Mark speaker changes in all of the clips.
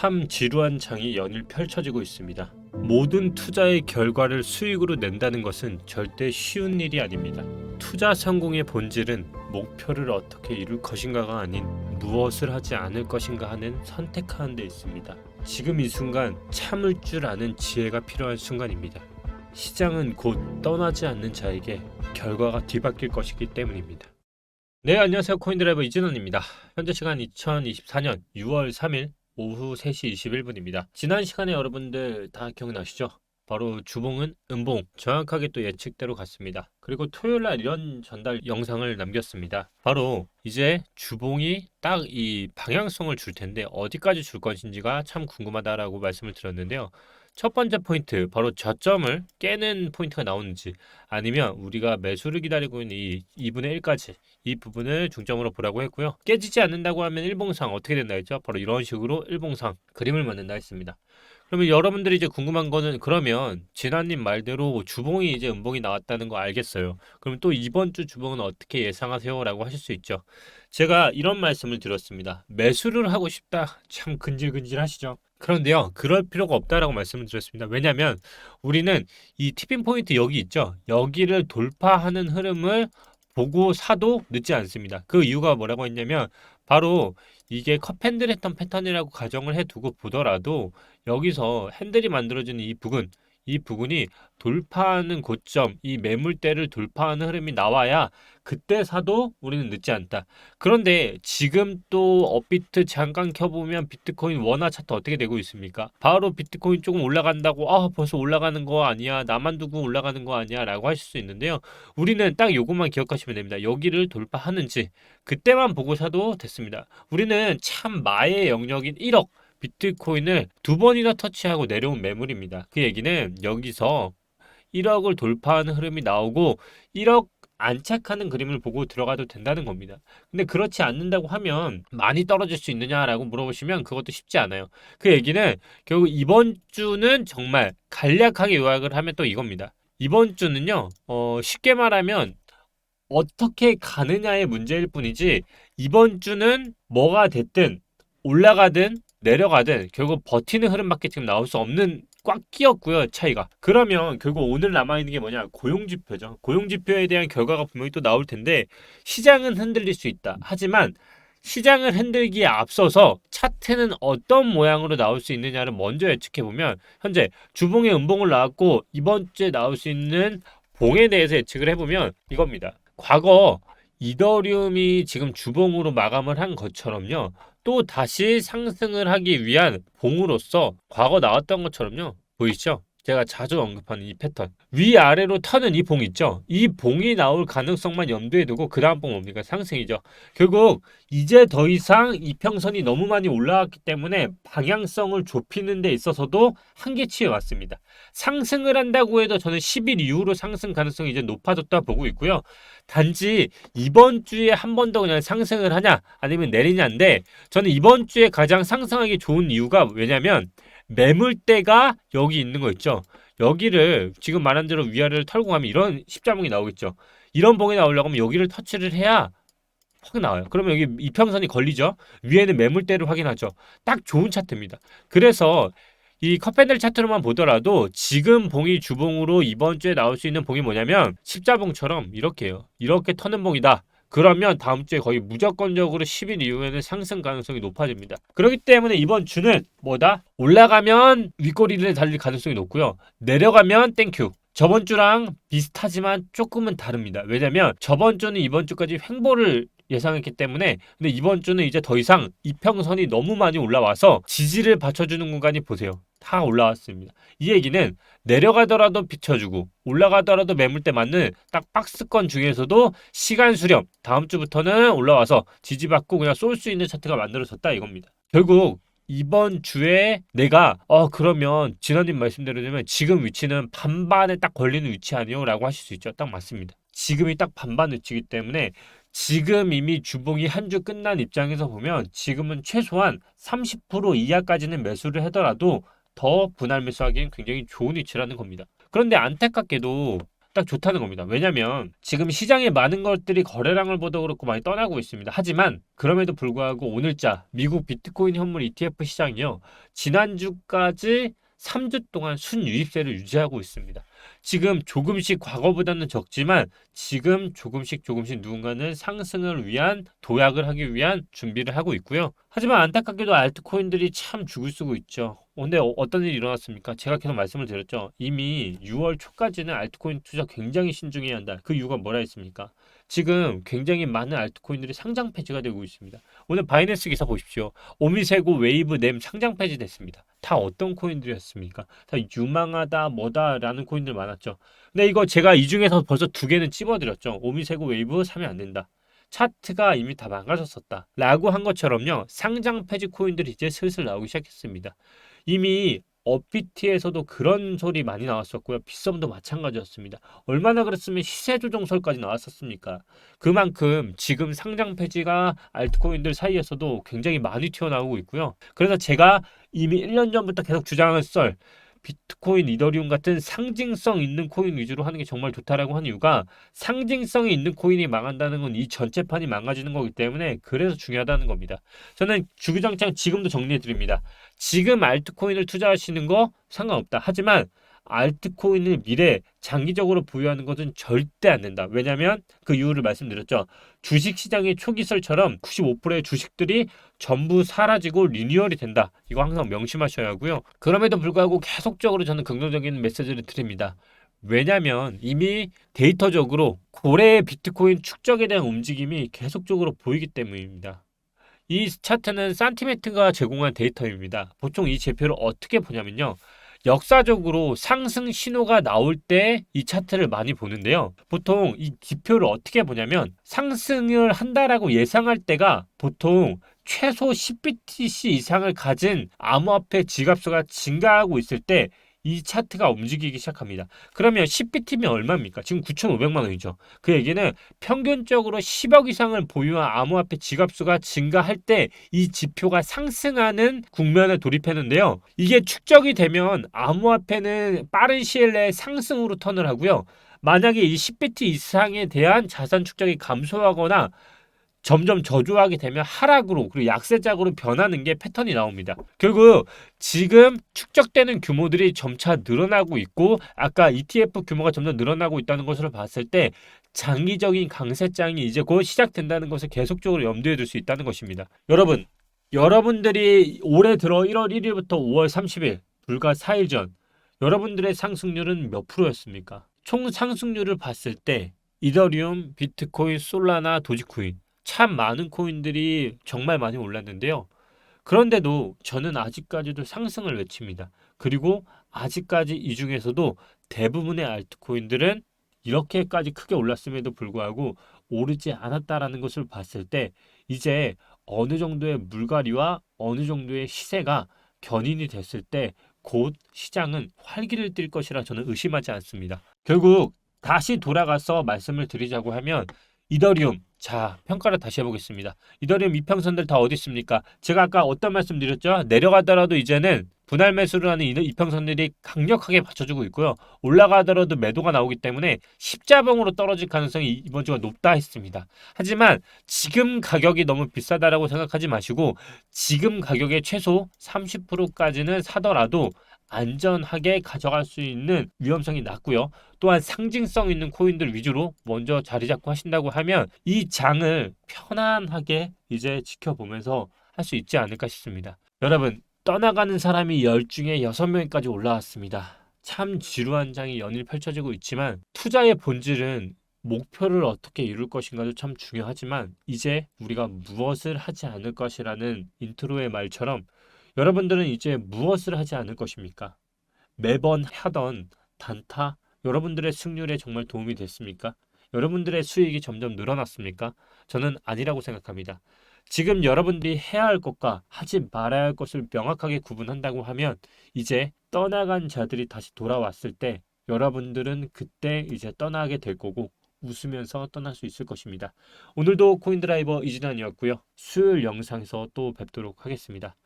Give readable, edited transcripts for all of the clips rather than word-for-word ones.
Speaker 1: 참 지루한 장이 연일 펼쳐지고 있습니다. 모든 투자의 결과를 수익으로 낸다는 것은 절대 쉬운 일이 아닙니다. 투자 성공의 본질은 목표를 어떻게 이룰 것인가가 아닌 무엇을 하지 않을 것인가 하는 선택하는 데 있습니다. 지금 이 순간 참을 줄 아는 지혜가 필요한 순간입니다. 시장은 곧 떠나지 않는 자에게 결과가 뒤바뀔 것이기 때문입니다. 네, 안녕하세요. 코인드라이버 이진원입니다. 현재 시간 2024년 6월 3일 오후 3시 21분입니다. 지난 시간에 여러분들 다 기억나시죠? 바로 주봉은 음봉, 정확하게 또 예측대로 갔습니다. 그리고 토요일날 이런 전달 영상을 남겼습니다. 바로 이제 주봉이 딱 이 방향성을 줄 텐데 어디까지 줄 것인지가 참 궁금하다라고 말씀을 드렸는데요. 첫 번째 포인트, 바로 저점을 깨는 포인트가 나오는지, 아니면 우리가 매수를 기다리고 있는 이 2분의 1까지 이 부분을 중점으로 보라고 했고요. 깨지지 않는다고 하면 일봉상 어떻게 된다 했죠? 바로 이런 식으로 일봉상 그림을 만든다 했습니다. 그러면 여러분들이 이제 궁금한 거는, 그러면 진아님 말대로 주봉이 이제 음봉이 나왔다는 거 알겠어요. 그럼 또 이번 주 주봉은 어떻게 예상하세요? 라고 하실 수 있죠. 제가 이런 말씀을 드렸습니다. 매수를 하고 싶다. 참 근질근질 하시죠? 그런데요, 그럴 필요가 없다라고 말씀을 드렸습니다. 왜냐하면 우리는 이 티핑 포인트 여기 있죠. 여기를 돌파하는 흐름을 보고 사도 늦지 않습니다. 그 이유가 뭐라고 했냐면, 바로 이게 컵핸들 했던 패턴이라고 가정을 해두고 보더라도 여기서 핸들이 만들어지는 이 부분이 돌파하는 고점, 이 매물대를 돌파하는 흐름이 나와야 그때 사도 우리는 늦지 않다. 그런데 지금 또 업비트 잠깐 켜보면 비트코인 원화 차트 어떻게 되고 있습니까? 바로 비트코인 조금 올라간다고 벌써 올라가는 거 아니야, 나만 두고 올라가는 거 아니야 라고 하실 수 있는데요. 우리는 딱 요것만 기억하시면 됩니다. 여기를 돌파하는지 그때만 보고 사도 됐습니다. 우리는 참 마의 영역인 1억 비트코인을 2번이나 터치하고 내려온 매물입니다. 그 얘기는 여기서 1억을 돌파하는 흐름이 나오고 1억 안착하는 그림을 보고 들어가도 된다는 겁니다. 근데 그렇지 않는다고 하면 많이 떨어질 수 있느냐라고 물어보시면 그것도 쉽지 않아요. 그 얘기는 결국 이번 주는 정말 간략하게 요약을 하면 또 이겁니다. 이번 주는요, 쉽게 말하면 어떻게 가느냐의 문제일 뿐이지, 이번 주는 뭐가 됐든 올라가든 내려가든 결국 버티는 흐름밖에 지금 나올 수 없는 꽉 끼었고요, 차이가. 그러면 결국 오늘 남아있는 게 뭐냐? 고용지표죠. 고용지표에 대한 결과가 분명히 또 나올 텐데, 시장은 흔들릴 수 있다. 하지만 시장을 흔들기에 앞서서 차트는 어떤 모양으로 나올 수 있느냐를 먼저 예측해보면, 현재 주봉의 음봉을 나왔고 이번 주에 나올 수 있는 봉에 대해서 예측을 해보면 이겁니다. 과거 이더리움이 지금 주봉으로 마감을 한 것처럼요, 또 다시 상승을 하기 위한 봉으로서 과거 나왔던 것처럼요, 보이시죠? 제가 자주 언급하는 이 패턴, 위아래로 터는 이 봉 있죠? 이 봉이 나올 가능성만 염두에 두고 그 다음 봉 뭡니까? 상승이죠. 결국 이제 더 이상 이평선이 너무 많이 올라왔기 때문에 방향성을 좁히는 데 있어서도 한계치에 왔습니다. 상승을 한다고 해도 저는 10일 이후로 상승 가능성이 이제 높아졌다 보고 있고요. 단지 이번 주에 한 번 더 그냥 상승을 하냐 아니면 내리냐인데, 저는 이번 주에 가장 상승하기 좋은 이유가 왜냐면, 매물대가 여기 있는 거 있죠. 여기를 지금 말한 대로 위아래를 털고 가면 이런 십자봉이 나오겠죠. 이런 봉이 나오려고 하면 여기를 터치를 해야 확 나와요. 그러면 여기 이평선이 걸리죠. 위에는 매물대를 확인하죠. 딱 좋은 차트입니다. 그래서 이 컵핸들 차트로만 보더라도 지금 봉이 주봉으로 이번 주에 나올 수 있는 봉이 뭐냐면, 십자봉처럼 이렇게요. 이렇게 터는 봉이다. 그러면 다음 주에 거의 무조건적으로 10일 이후에는 상승 가능성이 높아집니다. 그렇기 때문에 이번 주는 뭐다? 올라가면 윗꼬리를 달릴 가능성이 높고요. 내려가면 땡큐. 저번 주랑 비슷하지만 조금은 다릅니다. 왜냐면 저번 주는 이번 주까지 횡보를 예상했기 때문에, 근데 이번 주는 이제 더 이상 이평선이 너무 많이 올라와서 지지를 받쳐주는 공간이 보세요. 다 올라왔습니다. 이 얘기는 내려가더라도 비춰주고 올라가더라도 매물대 맞는 딱 박스권 중에서도 시간 수렴, 다음 주부터는 올라와서 지지받고 그냥 쏠 수 있는 차트가 만들어졌다 이겁니다. 결국 이번 주에 내가 그러면 진원님 말씀대로라면 지금 위치는 반반에 딱 걸리는 위치 아니요? 라고 하실 수 있죠. 딱 맞습니다. 지금이 딱 반반 위치이기 때문에 지금 이미 주봉이 한 주 끝난 입장에서 보면 지금은 최소한 30% 이하까지는 매수를 하더라도 더 분할 매수하기엔 굉장히 좋은 위치라는 겁니다. 그런데 안타깝게도 딱 좋다는 겁니다. 왜냐면 지금 시장에 많은 것들이 거래량을 보도 그렇고 많이 떠나고 있습니다. 하지만 그럼에도 불구하고 오늘자 미국 비트코인 현물 ETF 시장이요. 지난주까지 3주 동안 순유입세를 유지하고 있습니다. 지금 조금씩 과거보다는 적지만 지금 조금씩 누군가는 상승을 위한 도약을 하기 위한 준비를 하고 있고요. 하지만 안타깝게도 알트코인들이 참 죽을 쓰고 있죠. 근데 어떤 일이 일어났습니까? 제가 계속 말씀을 드렸죠. 이미 6월 초까지는 알트코인 투자 굉장히 신중해야 한다. 그 이유가 뭐라 했습니까? 지금 굉장히 많은 알트코인들이 상장 폐지가 되고 있습니다. 오늘 바이낸스 기사 보십시오. 오미세고 웨이브 램 상장 폐지됐습니다. 다 어떤 코인들이었습니까? 다 유망하다 뭐다라는 코인들 많았죠. 근데 이거 제가 이 중에서 벌써 두 개는 찝어드렸죠. 오미세고 웨이브 사면 안 된다. 차트가 이미 다 망가졌었다. 라고 한 것처럼요. 상장 폐지 코인들이 이제 슬슬 나오기 시작했습니다. 이미 업비트에서도 그런 소리 많이 나왔었고요. 빗썸도 마찬가지였습니다. 얼마나 그랬으면 시세 조정설까지 나왔었습니까? 그만큼 지금 상장 폐지가 알트코인들 사이에서도 굉장히 많이 튀어나오고 있고요. 그래서 제가 이미 1년 전부터 계속 주장을 썰 비트코인, 이더리움 같은 상징성 있는 코인 위주로 하는 게 정말 좋다라고 한 이유가 상징성이 있는 코인이 망한다는 건 이 전체판이 망가지는 거기 때문에 그래서 중요하다는 겁니다. 저는 주구장창 지금도 정리해 드립니다. 지금 알트코인을 투자하시는 거 상관없다. 하지만 알트코인을 미래 장기적으로 보유하는 것은 절대 안 된다. 왜냐하면 그 이유를 말씀드렸죠. 주식시장의 초기설처럼 95%의 주식들이 전부 사라지고 리뉴얼이 된다. 이거 항상 명심하셔야 하고요. 그럼에도 불구하고 계속적으로 저는 긍정적인 메시지를 드립니다. 왜냐하면 이미 데이터적으로 고래의 비트코인 축적에 대한 움직임이 계속적으로 보이기 때문입니다. 이 차트는 산티메트가 제공한 데이터입니다. 보통 이 지표를 어떻게 보냐면요. 역사적으로 상승 신호가 나올 때 이 차트를 많이 보는데요. 보통 이 지표를 어떻게 보냐면 상승을 한다라고 예상할 때가 보통 최소 10BTC 이상을 가진 암호화폐 지갑수가 증가하고 있을 때 이 차트가 움직이기 시작합니다. 그러면 10BT면 얼마입니까? 지금 9,500만 원이죠. 그 얘기는 평균적으로 10억 이상을 보유한 암호화폐 지갑수가 증가할 때 이 지표가 상승하는 국면에 돌입했는데요. 이게 축적이 되면 암호화폐는 빠른 시일 내에 상승으로 턴을 하고요. 만약에 이 10BT 이상에 대한 자산 축적이 감소하거나 점점 저조하게 되면 하락으로 그리고 약세작으로 변하는 게 패턴이 나옵니다. 결국 지금 축적되는 규모들이 점차 늘어나고 있고 아까 ETF 규모가 점점 늘어나고 있다는 것으로 봤을 때 장기적인 강세장이 이제 곧 시작된다는 것을 계속적으로 염두에 둘 수 있다는 것입니다. 여러분들이 올해 들어 1월 1일부터 5월 30일 불과 4일 전 여러분들의 상승률은 몇 프로였습니까? 총 상승률을 봤을 때 이더리움, 비트코인, 솔라나, 도지코인 참 많은 코인들이 정말 많이 올랐는데요. 그런데도 저는 아직까지도 상승을 외칩니다. 그리고 아직까지 이 중에서도 대부분의 알트코인들은 이렇게까지 크게 올랐음에도 불구하고 오르지 않았다라는 것을 봤을 때 이제 어느 정도의 물갈이와 어느 정도의 시세가 견인이 됐을 때 곧 시장은 활기를 띨 것이라 저는 의심하지 않습니다. 결국 다시 돌아가서 말씀을 드리자고 하면 이더리움 자 평가를 다시 해보겠습니다. 이더리움 이평선들 다 어디 있습니까? 제가 아까 어떤 말씀 드렸죠? 내려가더라도 이제는 분할 매수를 하는 이평선들이 강력하게 받쳐주고 있고요. 올라가더라도 매도가 나오기 때문에 십자봉으로 떨어질 가능성이 이번 주가 높다 했습니다. 하지만 지금 가격이 너무 비싸다라고 생각하지 마시고 지금 가격의 최소 30%까지는 사더라도 안전하게 가져갈 수 있는 위험성이 낮고요. 또한 상징성 있는 코인들 위주로 먼저 자리 잡고 하신다고 하면 이 장을 편안하게 이제 지켜보면서 할 수 있지 않을까 싶습니다. 여러분 떠나가는 사람이 10 중에 6명까지 올라왔습니다. 참 지루한 장이 연일 펼쳐지고 있지만 투자의 본질은 목표를 어떻게 이룰 것인가도 참 중요하지만 이제 우리가 무엇을 하지 않을 것이라는 인트로의 말처럼 여러분들은 이제 무엇을 하지 않을 것입니까? 매번 하던 단타 여러분들의 승률에 정말 도움이 됐습니까? 여러분들의 수익이 점점 늘어났습니까? 저는 아니라고 생각합니다. 지금 여러분들이 해야 할 것과 하지 말아야 할 것을 명확하게 구분한다고 하면 이제 떠나간 자들이 다시 돌아왔을 때 여러분들은 그때 이제 떠나게 될 거고 웃으면서 떠날 수 있을 것입니다. 오늘도 코인드라이버 이진환이었고요. 수요일 영상에서 또 뵙도록 하겠습니다.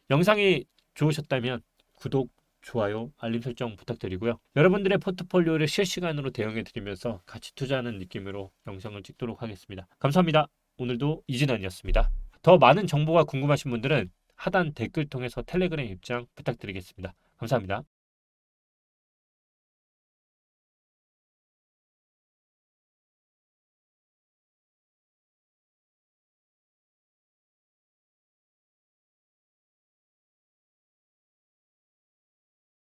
Speaker 1: 영상이 좋으셨다면 구독, 좋아요, 알림 설정 부탁드리고요. 여러분들의 포트폴리오를 실시간으로 대응해 드리면서 같이 투자하는 느낌으로 영상을 찍도록 하겠습니다. 감사합니다. 오늘도 이진환이었습니다. 더 많은 정보가 궁금하신 분들은 하단 댓글 통해서 텔레그램 입장 부탁드리겠습니다. 감사합니다.